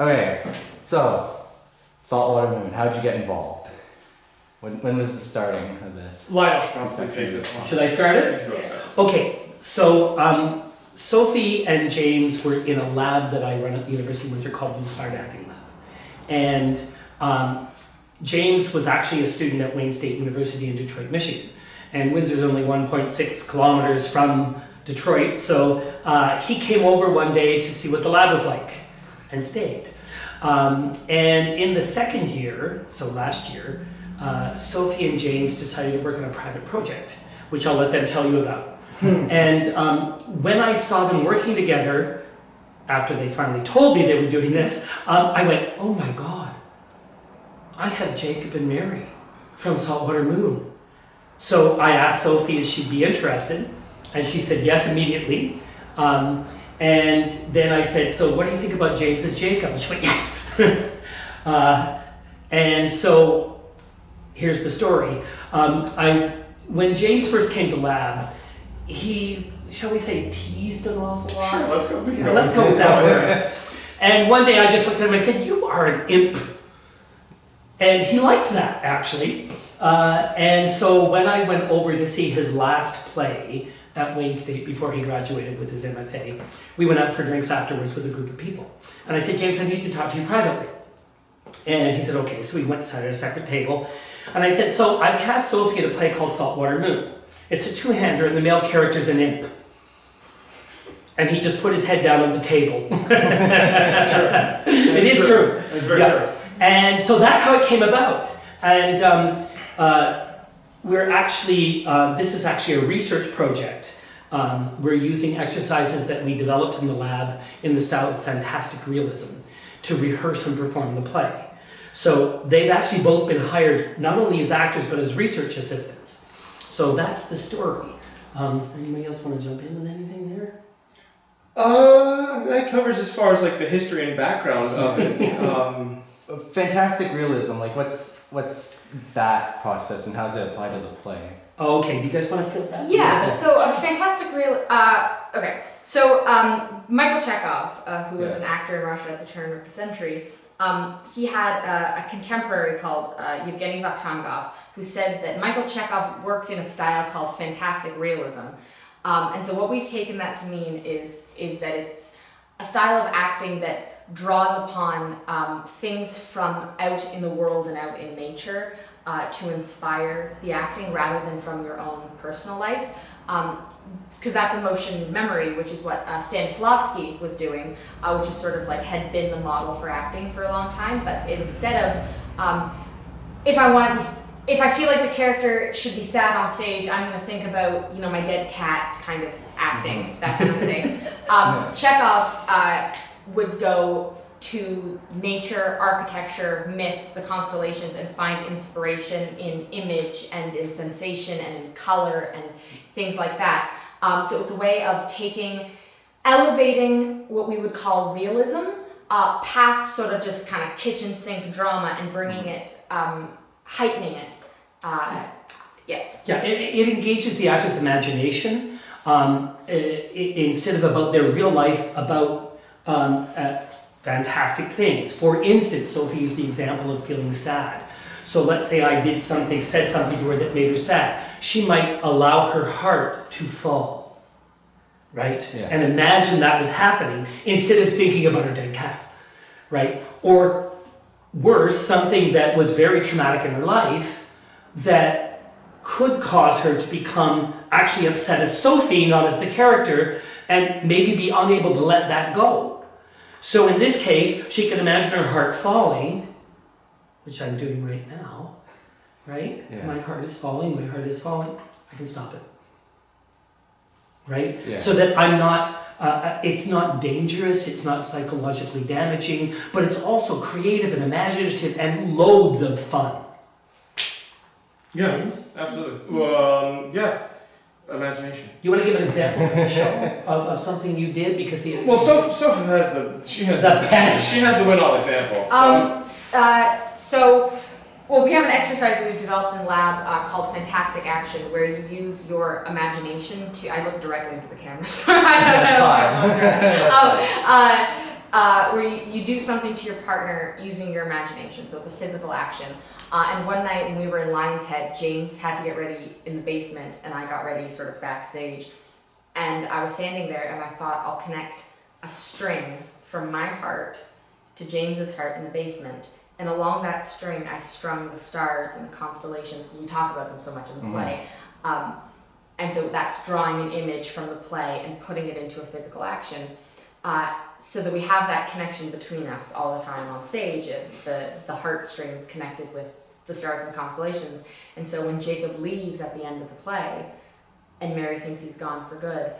Okay, so Saltwater Moon, how'd you get involved? When was the starting of this? Lionel should probably take this one. Should I start it? Okay, so Sophie and James were in a lab that I run at the University of Windsor called the Inspired Acting Lab. And James was actually a student at Wayne State University in Detroit, Michigan. And Windsor's only 1.6 kilometers from Detroit, so he came over one day to see what the lab was like and stayed. And in the second year, so last year, Sophie and James decided to work on a private project, which I'll let them tell you about. And when I saw them working together, after they finally told me they were doing this, I went, oh my God, I have Jacob and Mary from Saltwater Moon. So I asked Sophie if she'd be interested, and she said yes immediately. And then I said, so what do you think about James as Jacob? And she went, yes! And so here's the story. When James first came to lab, he, shall we say, teased an awful lot? Sure, let's go. Let's go with that word. And one day I just looked at him and I said, you are an imp. And he liked that, actually. And so when I went over to see his last play at Wayne State before he graduated with his MFA, we went out for drinks afterwards with a group of people. And I said, James, I need to talk to you privately. And he said, okay. So we went and sat at a separate table. And I said, so I've cast Sophie in a play called Saltwater Moon. It's a two-hander and the male character's an imp. And he just put his head down on the table. That's true. It is true. It's very true. And so that's how it came about. And we're actually, this is actually a research project. We're using exercises that we developed in the lab in the style of fantastic realism to rehearse and perform the play. So they've actually both been hired not only as actors but as research assistants. So that's the story. Anybody else want to jump in on anything there? That covers as far as like the history and background of it. Fantastic realism, like what's that process and how does it apply to the play? Oh, okay, do you guys want to fill that? Yeah, so a fantastic okay. So Michael Chekhov, who was an actor in Russia at the turn of the century, he had a contemporary called Yevgeny Vakhtangov, who said that Michael Chekhov worked in a style called fantastic realism. And so what we've taken that to mean is that it's a style of acting that draws upon things from out in the world and out in nature to inspire the acting rather than from your own personal life. Because that's emotion memory, which is what Stanislavski was doing, which is sort of like had been the model for acting for a long time. But instead of, if I feel like the character should be sad on stage, I'm going to think about, you know, my dead cat kind of acting, that kind of thing. Chekhov would go to nature, architecture, myth, the constellations, and find inspiration in image and in sensation and in color and things like that. So it's a way of elevating what we would call realism past sort of just kind of kitchen sink drama and bringing it, heightening it. Yes. Yeah, it engages the actor's imagination instead of about their real life, about fantastic things. For instance, Sophie used the example of feeling sad. So let's say I said something to her that made her sad. She might allow her heart to fall, right? Yeah. And imagine that was happening instead of thinking about her dead cat, right? Or worse, something that was very traumatic in her life that could cause her to become actually upset as Sophie, not as the character, and maybe be unable to let that go. So in this case, she can imagine her heart falling, which I'm doing right now, right? Yeah. My heart is falling, my heart is falling. I can stop it, right? Yeah. So that I'm not, it's not dangerous, it's not psychologically damaging, but it's also creative and imaginative and loads of fun. Yeah, absolutely. Well, yeah. Imagination. You want to give an example from the show of something you did because the Sophie has the win-all example. So we have an exercise that we've developed in lab called Fantastic Action, where you use your imagination to. I look directly into the camera, so I don't know. where you do something to your partner using your imagination. So it's a physical action. And one night when we were in Lion's Head, James had to get ready in the basement, and I got ready sort of backstage. And I was standing there, and I thought, I'll connect a string from my heart to James's heart in the basement. And along that string, I strung the stars and the constellations, because we talk about them so much in the play. And so that's drawing an image from the play and putting it into a physical action. So that we have that connection between us all the time on stage, the heartstrings connected with the stars and the constellations. And so when Jacob leaves at the end of the play, and Mary thinks he's gone for good,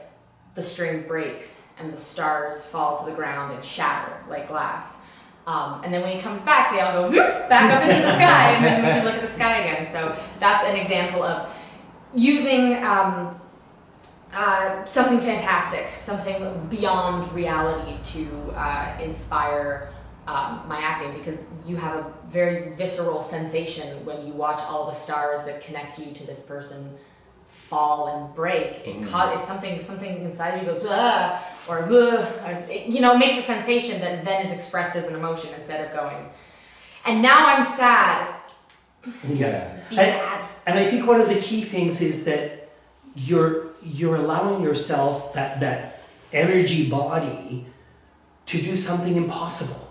the string breaks and the stars fall to the ground and shatter like glass. And then when he comes back, they all go whoop, back up into the sky, and then we can look at the sky again. So that's an example of using something fantastic, something beyond reality to inspire my acting, because you have a very visceral sensation when you watch all the stars that connect you to this person fall and break. It's something inside you goes or it makes a sensation that then is expressed as an emotion instead of going, and now I'm sad. Yeah. Be sad. And I think one of the key things is that you're allowing yourself that energy body to do something impossible,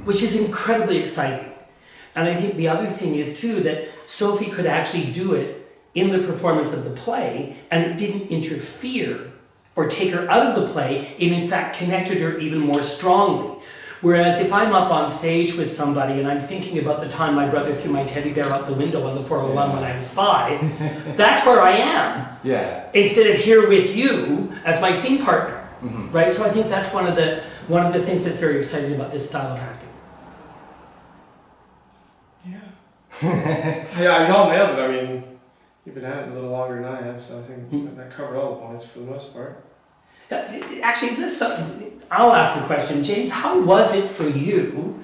which is incredibly exciting. And I think the other thing is too that Sophie could actually do it in the performance of the play, and it didn't interfere or take her out of the play. It in fact connected her even more strongly. Whereas if I'm up on stage with somebody and I'm thinking about the time my brother threw my teddy bear out the window on the 401 when I was 5, that's where I am. Yeah. Instead of here with you as my scene partner, right? So I think that's one of the things that's very exciting about this style of acting. Yeah, you all nailed it. I mean, you've been at it a little longer than I have, so I think that covered all the points for the most part. Actually, I'll ask a question. James, how was it for you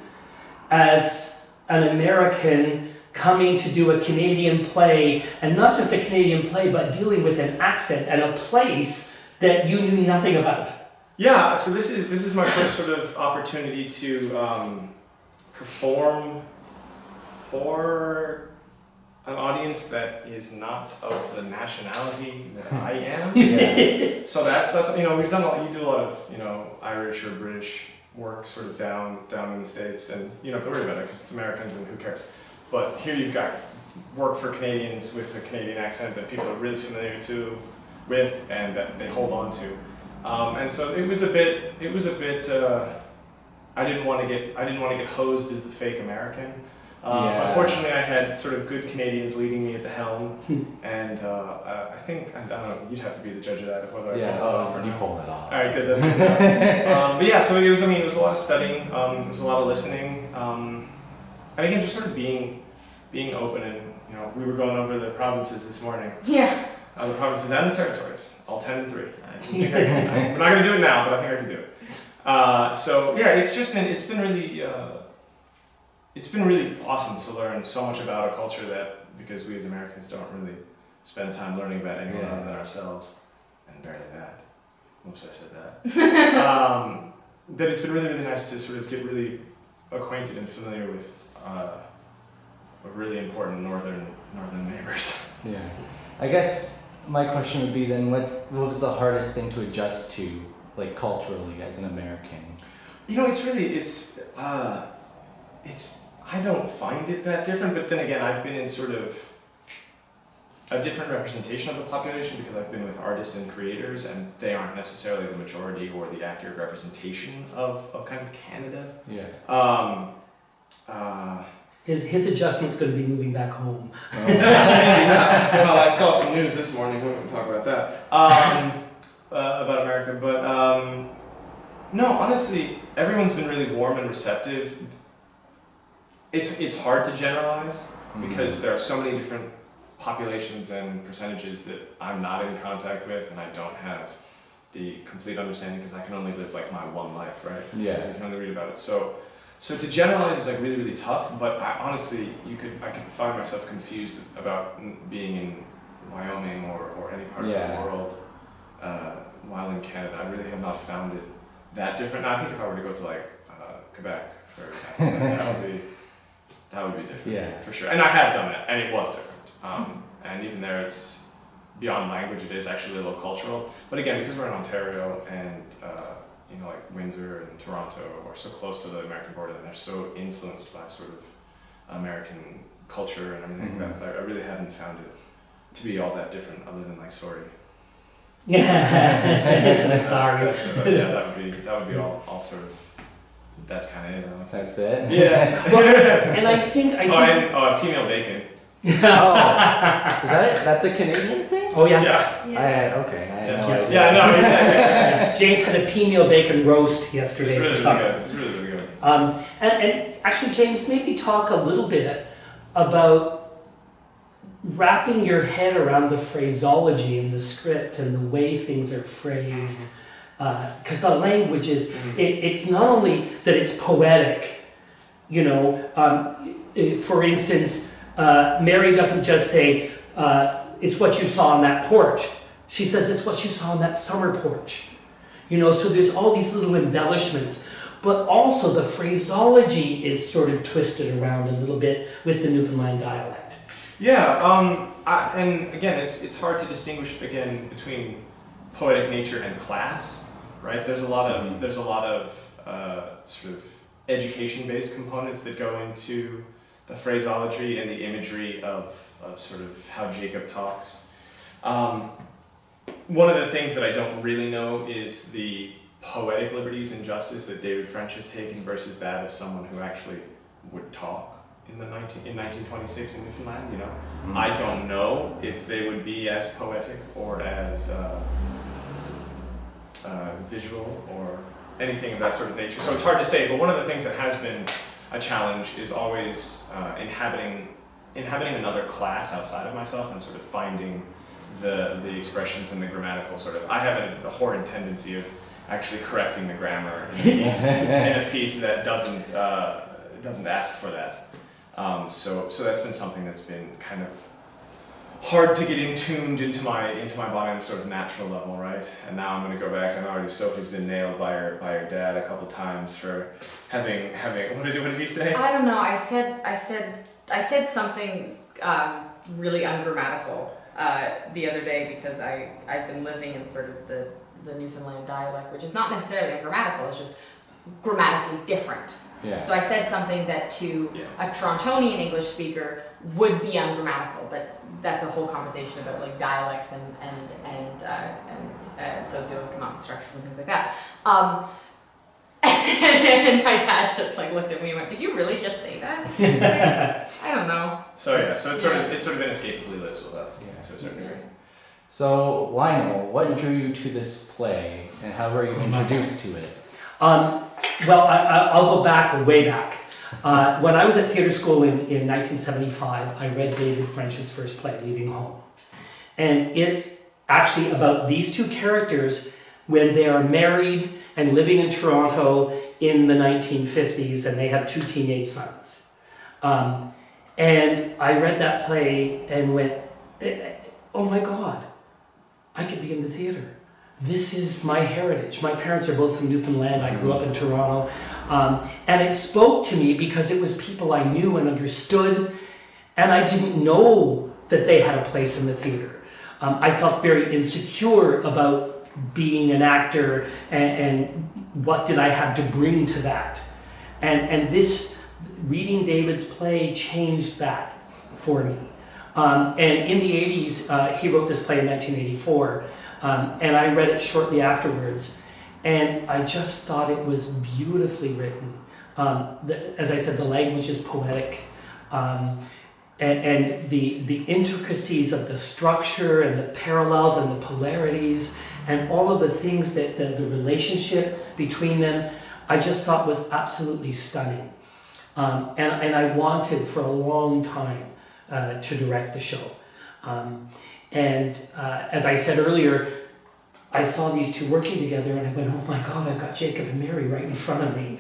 as an American coming to do a Canadian play, and not just a Canadian play, but dealing with an accent and a place that you knew nothing about? Yeah, so this is my first sort of opportunity to perform for an audience that is not of the nationality that I am. Yeah. So that's we've done you do a lot of Irish or British work sort of down in the States, and you don't have to worry about it because it's Americans and who cares. But here you've got work for Canadians with a Canadian accent that people are really familiar with and that they hold on to. And so it was a bit. I didn't want to get hosed as the fake American. But fortunately, I had sort of good Canadians leading me at the helm, and I don't know. You'd have to be the judge of that, whether I pulled it off or not. You pulled it off. All right, good. That's good. But yeah, so it was a lot of studying. There was a lot of listening, and again, just sort of being open. And we were going over the provinces this morning. Yeah. The provinces and the territories, all 10 and 3. We're not going to do it now, but I think I can do it. So yeah, it's been really awesome to learn so much about a culture that, because we as Americans don't really spend time learning about anyone other than ourselves, and barely that. Oops, I said that. That it's been really, really nice to sort of get really acquainted and familiar with really important northern neighbors. Yeah. I guess my question would be then, what was the hardest thing to adjust to, like culturally, as an American? I don't find it that different, but then again, I've been in sort of a different representation of the population because I've been with artists and creators, and they aren't necessarily the majority or the accurate representation of kind of Canada. Yeah. His adjustment's going to be moving back home. Well, I saw some news this morning. We won't talk about that. About America, but no, honestly, everyone's been really warm and receptive. It's hard to generalize because there are so many different populations and percentages that I'm not in contact with, and I don't have the complete understanding because I can only live like my one life, right? Yeah. You can only read about it. So to generalize is like really, really tough. But honestly, I could find myself confused about being in Wyoming or any part of the world while in Canada. I really have not found it that different. Now, I think if I were to go to like Quebec, for example. Like, that would be different, Yeah. for sure. And I have done it, and it was different. And even there, it's beyond language. It is actually a little cultural. But again, because we're in Ontario and you know, like Windsor and Toronto are so close to the American border, and they're so influenced by sort of American culture and everything like that. I really haven't found it to be all that different, other than like sorry. Yeah, I'm sorry. Yeah, that would be all sort of. That's kind of it. Honestly. That's it. Yeah. Well, and I think and female bacon. Oh, is that it? That's a Canadian thing? Oh yeah. Yeah. I had no idea. Yeah. No. Exactly. James had a pea meal bacon roast yesterday It's for supper. good. It's really good. And actually, James, maybe talk a little bit about wrapping your head around the phraseology in the script and the way things are phrased. Because the language is, it's not only that it's poetic, you know, for instance, Mary doesn't just say, it's what you saw on that porch. She says it's what you saw on that summer porch. You know, so there's all these little embellishments, but also the phraseology is sort of twisted around a little bit with the Newfoundland dialect. Yeah, and again, it's hard to distinguish again between poetic nature and class, right? There's a lot of sort of education-based components that go into the phraseology and the imagery of sort of how Jacob talks. One of the things that I don't really know is the poetic liberties and justice that David French has taken versus that of someone who actually would talk in 1926 in Newfoundland. You know, I don't know if they would be as poetic or as visual or anything of that sort of nature. So it's hard to say. But one of the things that has been a challenge is always inhabiting another class outside of myself and sort of finding the expressions and the grammatical sort of. I have a horrid tendency of actually correcting the grammar in a piece that doesn't ask for that. So that's been something that's been kind of hard to get tuned into my body on a sort of natural level, right? And now I'm going to go back, and already Sophie's been nailed by her dad a couple times for having what did he say? I don't know. I said something really ungrammatical the other day because I've been living in sort of the Newfoundland dialect, which is not necessarily ungrammatical. It's just grammatically different. Yeah. So I said something that to a Torontonian English speaker would be ungrammatical, but that's a whole conversation about like dialects and socioeconomic structures and things like that. And my dad just like looked at me and went, "Did you really just say that?" I don't know. So yeah, so it sort of inescapably lives with us to a certain degree. So Lionel, what drew you to this play, and how were you introduced to it? Well, I'll go back, way back. When I was at theatre school in 1975, I read David French's first play, Leaving Home. And it's actually about these two characters when they are married and living in Toronto in the 1950s, and they have two teenage sons. And I read that play and went, oh my God, I could be in the theatre. This is my heritage. My parents are both from Newfoundland. I grew up in Toronto. And it spoke to me because it was people I knew and understood, and I didn't know that they had a place in the theatre. I felt very insecure about being an actor and what did I have to bring to that. And this, reading David's play changed that for me. And in the 80s, he wrote this play in 1984, and I read it shortly afterwards, and I just thought it was beautifully written. As I said, the language is poetic, and the intricacies of the structure and the parallels and the polarities and all of the things that the relationship between them, I just thought was absolutely stunning. And I wanted for a long time to direct the show. As I said earlier, I saw these two working together and I went, oh my God, I've got Jacob and Mary right in front of me.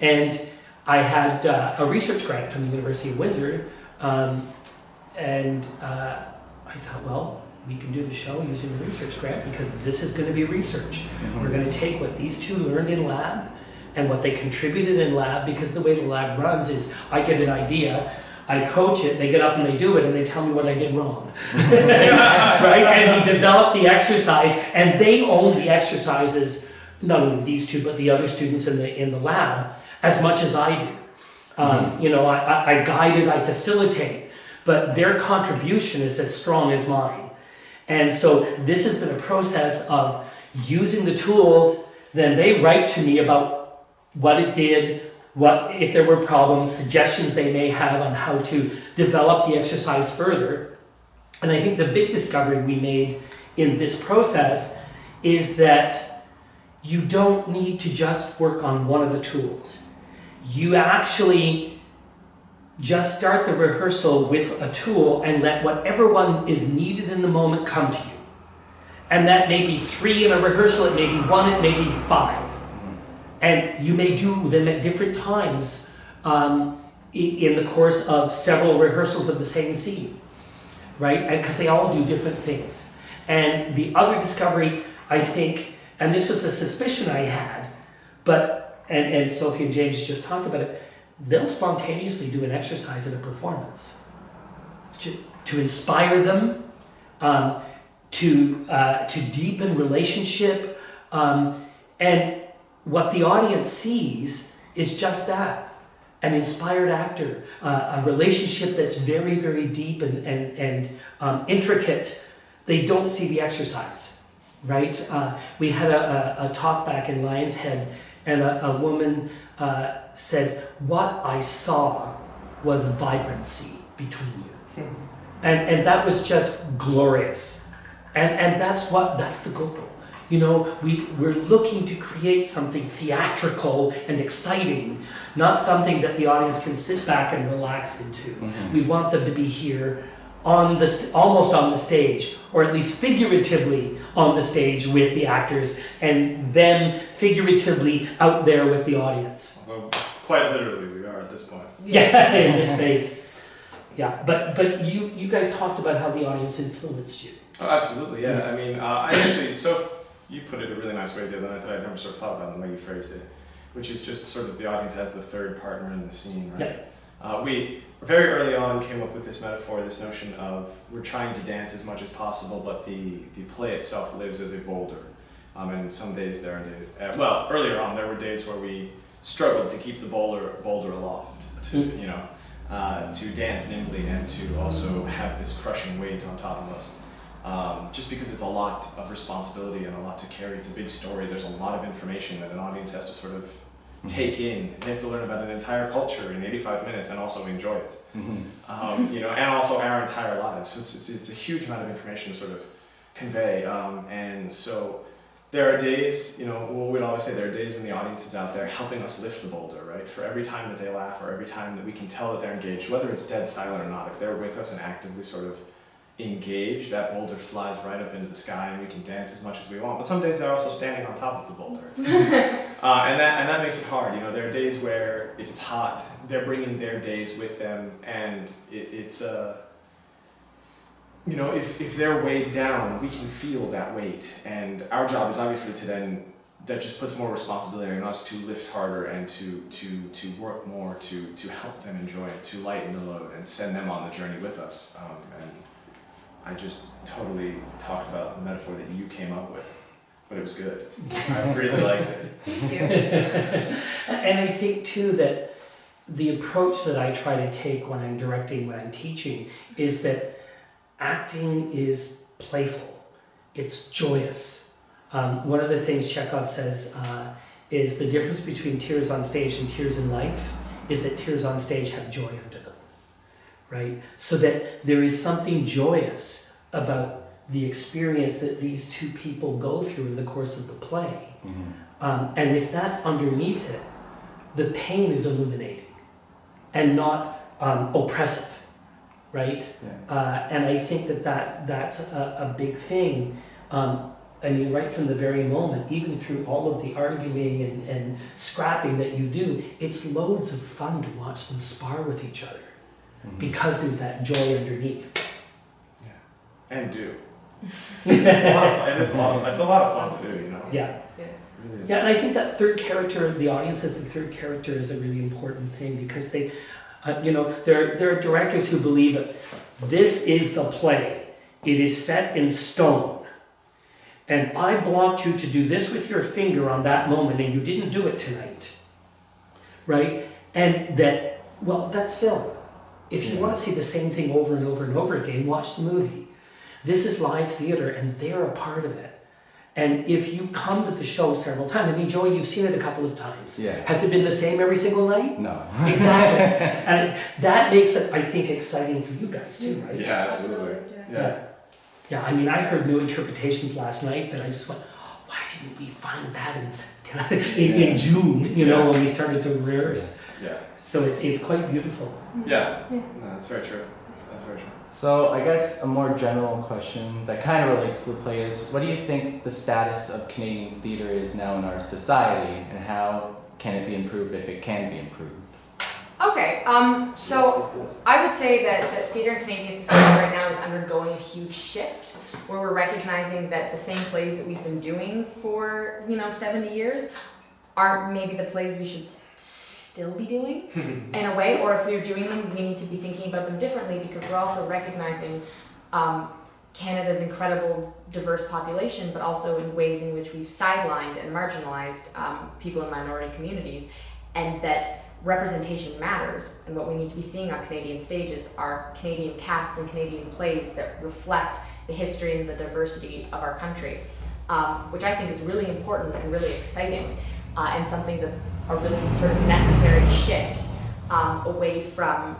And I had a research grant from the University of Windsor, and I thought, well, we can do the show using the research grant because this is going to be research. Mm-hmm. We're going to take what these two learned in lab, and what they contributed in lab, because the way the lab runs is I get an idea, I coach it, they get up and they do it, and they tell me what I did wrong. Right? And we develop the exercise, and they own the exercises, not only these two, but the other students in the lab, as much as I do. You know, I guide it, I facilitate, but their contribution is as strong as mine. And so this has been a process of using the tools, then they write to me about what it did, what if there were problems, suggestions they may have on how to develop the exercise further. And I think the big discovery we made in this process is that you don't need to just work on one of the tools. You actually just start the rehearsal with a tool and let whatever one is needed in the moment come to you. And that may be 3 in a rehearsal, it may be 1, it may be 5. And you may do them at different times in the course of several rehearsals of the same scene, right? Because they all do different things. And the other discovery, I think, and this was a suspicion I had, but and Sophie and James just talked about it, they'll spontaneously do an exercise in a performance to inspire them, to deepen relationship, and what the audience sees is just that, an inspired actor, a relationship that's very, very deep and intricate. They don't see the exercise, right? We had a talk back in Lion's Head, and a woman said, what I saw was vibrancy between you. And that was just glorious. And that's the goal. You know, we're looking to create something theatrical and exciting, not something that the audience can sit back and relax into. We want them to be here almost on the stage, or at least figuratively on the stage with the actors, and them figuratively out there with the audience. Although quite literally we are at this point. Yeah, in this space. Yeah, but you guys talked about how the audience influenced you. Oh, absolutely, yeah. I mean, I actually, so you put it a really nice way the other night that I'd never sort of thought about the way you phrased it, which is just sort of the audience as the third partner in the scene, right? Yep. We very early on came up with this metaphor, this notion of we're trying to dance as much as possible, but the play itself lives as a boulder. And some days there are days, well, earlier on there were days where we struggled to keep the boulder aloft, to to dance nimbly and to also have this crushing weight on top of us. Just because it's a lot of responsibility and a lot to carry, it's a big story. There's a lot of information that an audience has to sort of take in. They have to learn about an entire culture in 85 minutes and also enjoy it. You know, and also our entire lives. So it's a huge amount of information to sort of convey. And so there are days, you know, we'd always say there are days when the audience is out there helping us lift the boulder, right? For every time that they laugh or every time that we can tell that they're engaged, whether it's dead silent or not, if they're with us and actively sort of engaged, that boulder flies right up into the sky and we can dance as much as we want. But some days they're also standing on top of the boulder. And that makes it hard. You know, there are days where if it's hot, they're bringing their days with them, and it's you know, if they're weighed down, we can feel that weight. And our job is obviously to then, that just puts more responsibility on us to lift harder and to work more to help them enjoy it, to lighten the load and send them on the journey with us. And I just totally talked about the metaphor that you came up with, but it was good. I really liked it. Thank you. And I think too that the approach that I try to take when I'm directing, when I'm teaching, is that acting is playful. It's joyous. One of the things Chekhov says is the difference between tears on stage and tears in life is that tears on stage have joy under them, right? So that there is something joyous about the experience that these two people go through in the course of the play. And if that's underneath it, the pain is illuminating and not oppressive, right? Yeah. And I think that's a big thing. I mean, right from the very moment, even through all of the arguing and scrapping that you do, it's loads of fun to watch them spar with each other because there's that joy underneath. Yeah. And do. It's a lot of fun. It's a lot of fun to do, you know. Yeah. It really is. Yeah, and I think that third character, the audience as the third character, is a really important thing because they, there are directors who believe that this is the play. It is set in stone. And I blocked you to do this with your finger on that moment, and you didn't do it tonight. Right? And that, well, that's film. If you want to see the same thing over and over and over again, watch the movie. This is live theater, and they're a part of it. And if you come to the show several times, I mean, Joey, you've seen it a couple of times. Yeah. Has it been the same every single night? No. Exactly. And that makes it, I think, exciting for you guys too, right? Yeah, absolutely. Yeah. Yeah, I mean, I heard new interpretations last night that I just went, why didn't we find that in June, when we started to rehearse? Yeah. So it's quite beautiful. Yeah. No, that's very true. That's very true. So I guess a more general question that kind of relates to the play is, what do you think the status of Canadian theatre is now in our society, and how can it be improved if it can be improved? Okay, so I would say that theatre in Canadian society right now is undergoing a huge shift, where we're recognizing that the same plays that we've been doing for 70 years aren't maybe the plays we should still be doing in a way, or if we're doing them, we need to be thinking about them differently, because we're also recognizing Canada's incredible diverse population, but also in ways in which we've sidelined and marginalized people in minority communities, and that representation matters, and what we need to be seeing on Canadian stages are Canadian casts and Canadian plays that reflect the history and the diversity of our country, which I think is really important and really exciting. And something that's a really sort of necessary shift away from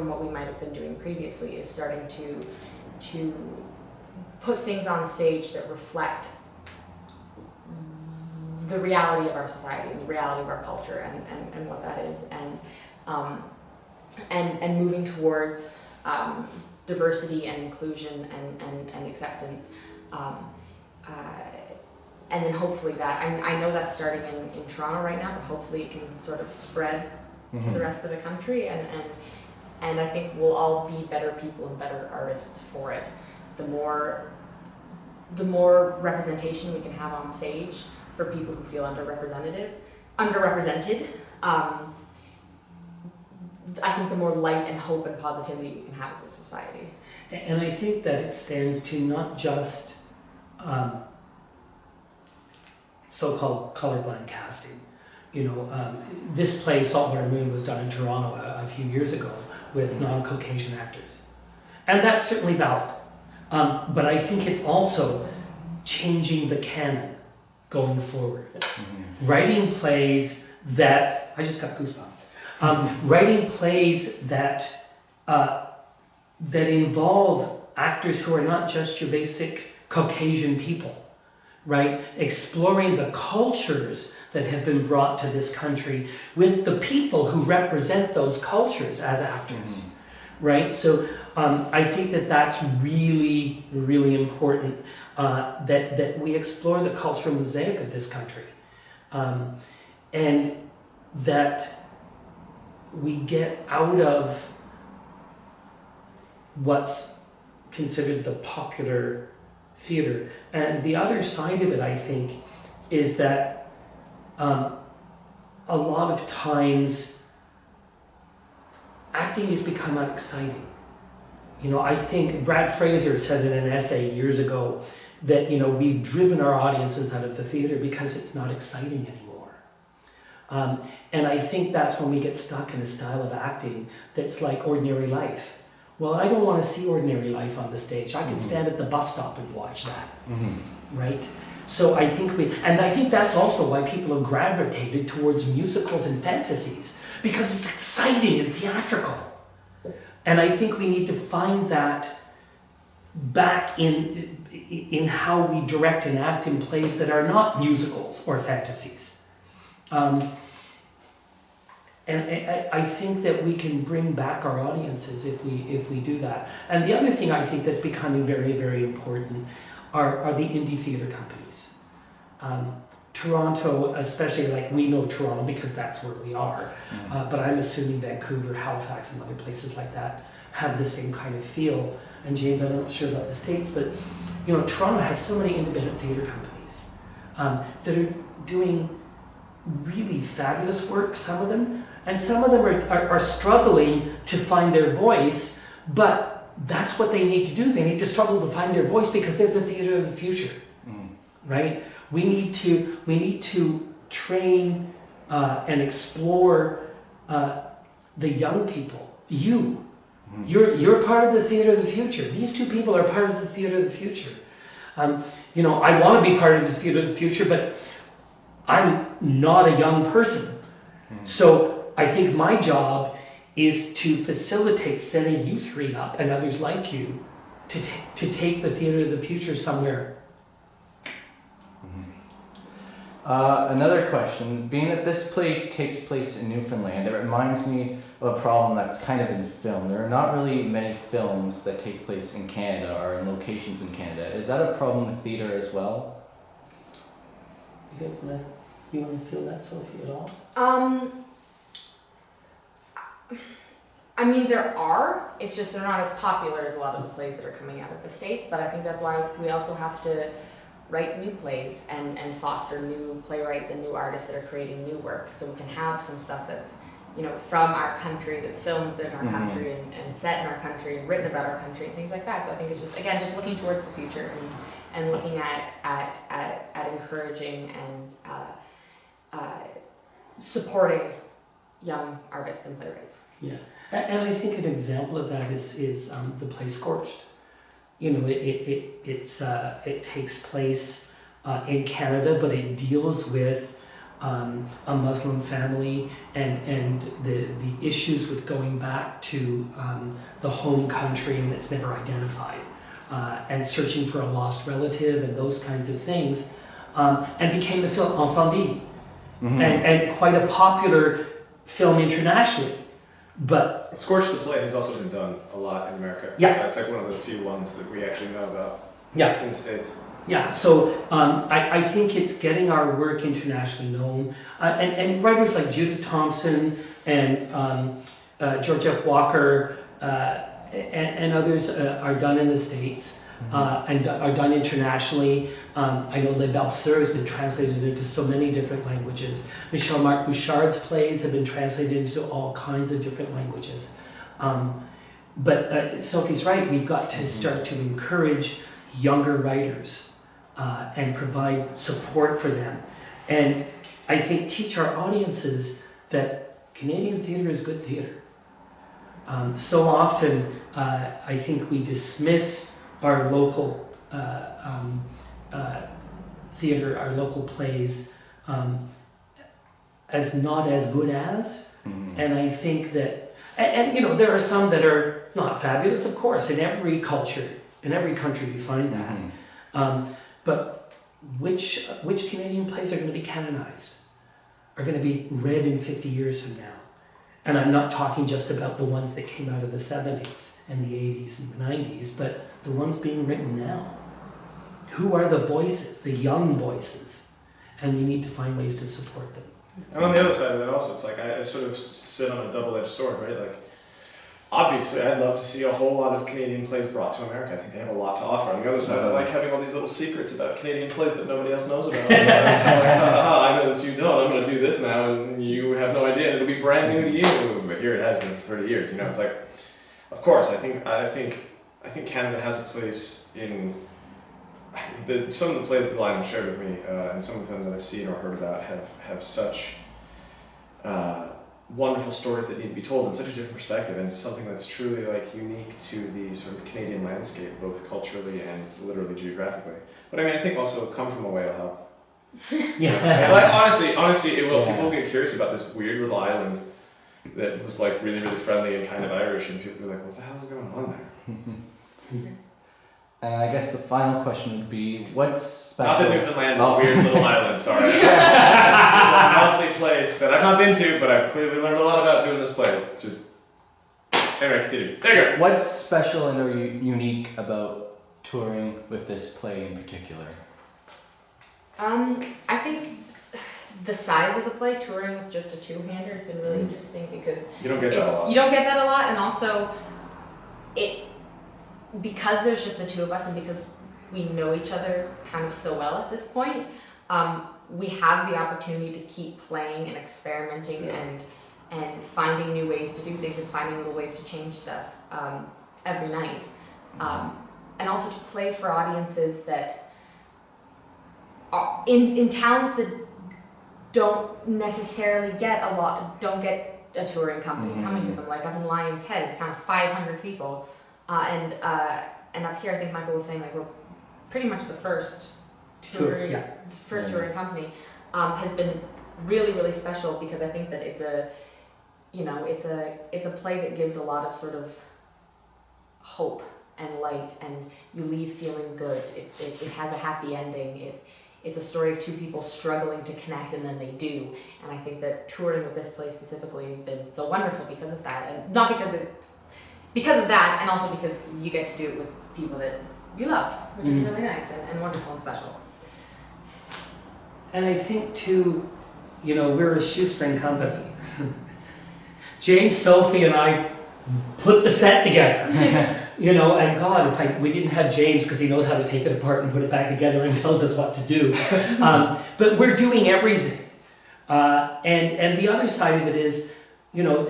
what we might have been doing previously, is starting to put things on stage that reflect the reality of our society and the reality of our culture and what that is, and moving towards diversity and inclusion and acceptance. And then hopefully that, I know that's starting in Toronto right now, but hopefully it can sort of spread to the rest of the country, and I think we'll all be better people and better artists for it. The more representation we can have on stage for people who feel underrepresented, I think the more light and hope and positivity we can have as a society. And I think that extends to not just so-called colorblind casting. This play, Saltwater Moon, was done in Toronto a few years ago with non-Caucasian actors. And that's certainly valid. But I think it's also changing the canon going forward. Writing plays that, I just got goosebumps. Writing plays that involve actors who are not just your basic Caucasian people. Right? Exploring the cultures that have been brought to this country with the people who represent those cultures as actors. Right? So I think that that's really, really important, that we explore the cultural mosaic of this country, and that we get out of what's considered the popular theater. And the other side of it, I think, is that a lot of times acting has become unexciting. I think Brad Fraser said in an essay years ago that we've driven our audiences out of the theater because it's not exciting anymore. And I think that's when we get stuck in a style of acting that's like ordinary life. Well, I don't want to see ordinary life on the stage. I can stand at the bus stop and watch that, right? So I think that's also why people have gravitated towards musicals and fantasies, because it's exciting and theatrical. And I think we need to find that back in how we direct and act in plays that are not musicals or fantasies. And I think that we can bring back our audiences if we do that. And the other thing I think that's becoming very, very important are the indie theatre companies. Toronto, especially, like, we know Toronto because that's where we are, but I'm assuming Vancouver, Halifax, and other places like that have the same kind of feel. And James, I'm not sure about the States, but Toronto has so many independent theatre companies that are doing really fabulous work, some of them, and some of them are struggling to find their voice, but that's what they need to do. They need to struggle to find their voice because they're the theatre of the future, right? We need to train and explore the young people. You're part of the theatre of the future. These two people are part of the theatre of the future. You know, I want to be part of the theatre of the future, but I'm not a young person. So I think my job is to facilitate setting you three up and others like you to take the theatre of the future somewhere. Another question, being that this play takes place in Newfoundland, it reminds me of a problem that's kind of in film. There are not really many films that take place in Canada or in locations in Canada. Is that a problem with theatre as well? You guys wanna feel that, Sophie, at all? I mean, there are. It's just they're not as popular as a lot of the plays that are coming out of the States, but I think that's why we also have to write new plays and foster new playwrights and new artists that are creating new work, so we can have some stuff that's, you know, from our country, that's filmed in our country and set in our country and written about our country and things like that. So I think it's just, again, just looking towards the future and looking at encouraging and supporting young artists and playwrights. Yeah, and I think an example of that is the play Scorched. You know, it takes place in Canada, but it deals with a Muslim family and the issues with going back to the home country and it's never identified, and searching for a lost relative and those kinds of things, and became the film Incendie, and quite a popular film internationally. But Scorched the play has also been done a lot in America. Yeah. It's like one of the few ones that we actually know about in the States. Yeah, so I think it's getting our work internationally known. And writers like Judith Thompson and George F. Walker and others are done in the States and are done internationally. I know Les Berceurs has been translated into so many different languages. Michel-Marc Bouchard's plays have been translated into all kinds of different languages. But Sophie's right, we've got to start to encourage younger writers and provide support for them. And I think teach our audiences that Canadian theatre is good theatre. So often, I think we dismiss our local theatre, our local plays, as not as good as. And I think that, and you know, there are some that are not fabulous, of course, in every culture, in every country you find that. But which Canadian plays are going to be canonized, are going to be read in 50 years from now? And I'm not talking just about the ones that came out of the 70s and the 80s and the 90s, but the ones being written now. Who are the voices, the young voices? And we need to find ways to support them. And on the other side of it also, it's like I sort of sit on a double-edged sword, right? Like, obviously, I'd love to see a whole lot of Canadian plays brought to America. I think they have a lot to offer. On the other side, I like having all these little secrets about Canadian plays that nobody else knows about. I'm like, I know this, you don't. I'm going to do this now, and you have no idea, and it'll be brand new to you. But here it has been for 30 years. You know, it's like, of course, I think Canada has a place in. Some of the plays that Lionel shared with me, and some of them that I've seen or heard about, have such wonderful stories that need to be told in such a different perspective, and it's something that's truly like unique to the sort of Canadian landscape, both culturally and literally geographically. But I mean, I think also come from away will help. Yeah. Like honestly, it will. People get curious about this weird little island that was like really, really friendly and kind of Irish, and people be like, "What the hell's going on there?" I guess the final question would be, what's special? Not that Newfoundland is a weird little island, sorry. It's a lovely place that I've not been to, but I've clearly learned a lot about doing this play. It's just... Anyway, continue. There you go. What's special and or unique about touring with this play in particular? I think the size of the play, touring with just a two-hander, has been really interesting because... You don't get that a lot. You don't get that a lot, and also because there's just the two of us and because we know each other kind of so well at this point, we have the opportunity to keep playing and experimenting and finding new ways to do things and finding little ways to change stuff every night. And also to play for audiences that are in towns that don't necessarily get a touring company coming to them. Like up in Lion's Head, it's a town of 500 people. And up here, I think Michael was saying, like, we're pretty much the first touring company. Has been really, really special because I think that it's a play that gives a lot of sort of hope and light, and you leave feeling good. It has a happy ending. It's a story of two people struggling to connect, and then they do. And I think that touring with this play specifically has been so wonderful because of that, and not because of that, and also because you get to do it with people that you love, which is really nice and wonderful and special. And I think too, we're a shoestring company. James, Sophie, and I put the set together. And God, we didn't have James, because he knows how to take it apart and put it back together and tells us what to do. But we're doing everything. And the other side of it is,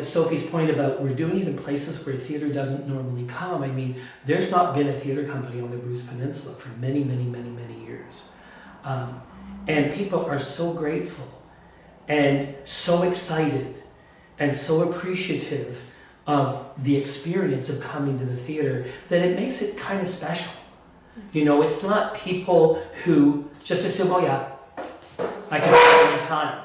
Sophie's point about we're doing it in places where theater doesn't normally come. I mean, there's not been a theater company on the Bruce Peninsula for many, many, many, many years. And people are so grateful and so excited and so appreciative of the experience of coming to the theater that it makes it kind of special. It's not people who just assume, oh yeah, I can do it in time.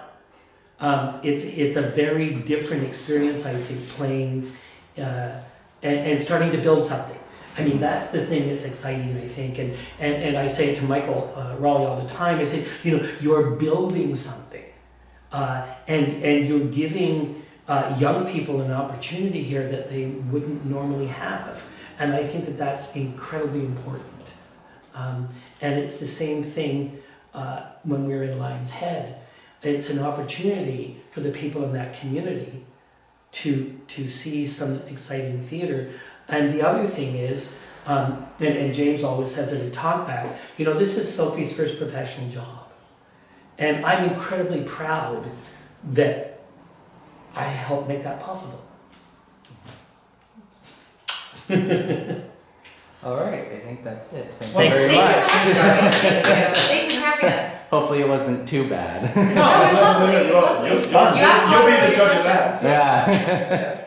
It's a very different experience, I think, playing and starting to build something. I mean, that's the thing that's exciting, I think, and I say it to Michael Raleigh all the time. I say, you're building something, and you're giving young people an opportunity here that they wouldn't normally have, and I think that that's incredibly important. And it's the same thing when we're in Lion's Head. It's an opportunity for the people in that community to see some exciting theater. And the other thing is, and James always says it in talkback, this is Sophie's first professional job. And I'm incredibly proud that I helped make that possible. All right, I think that's it. Thank Thanks. you very Thank much. you so much, Dory. Thank you for having us. Hopefully it wasn't too bad. No, it was lovely. It was lovely. It was fun. You asked You'll be all the the judge of questions. that. Yeah.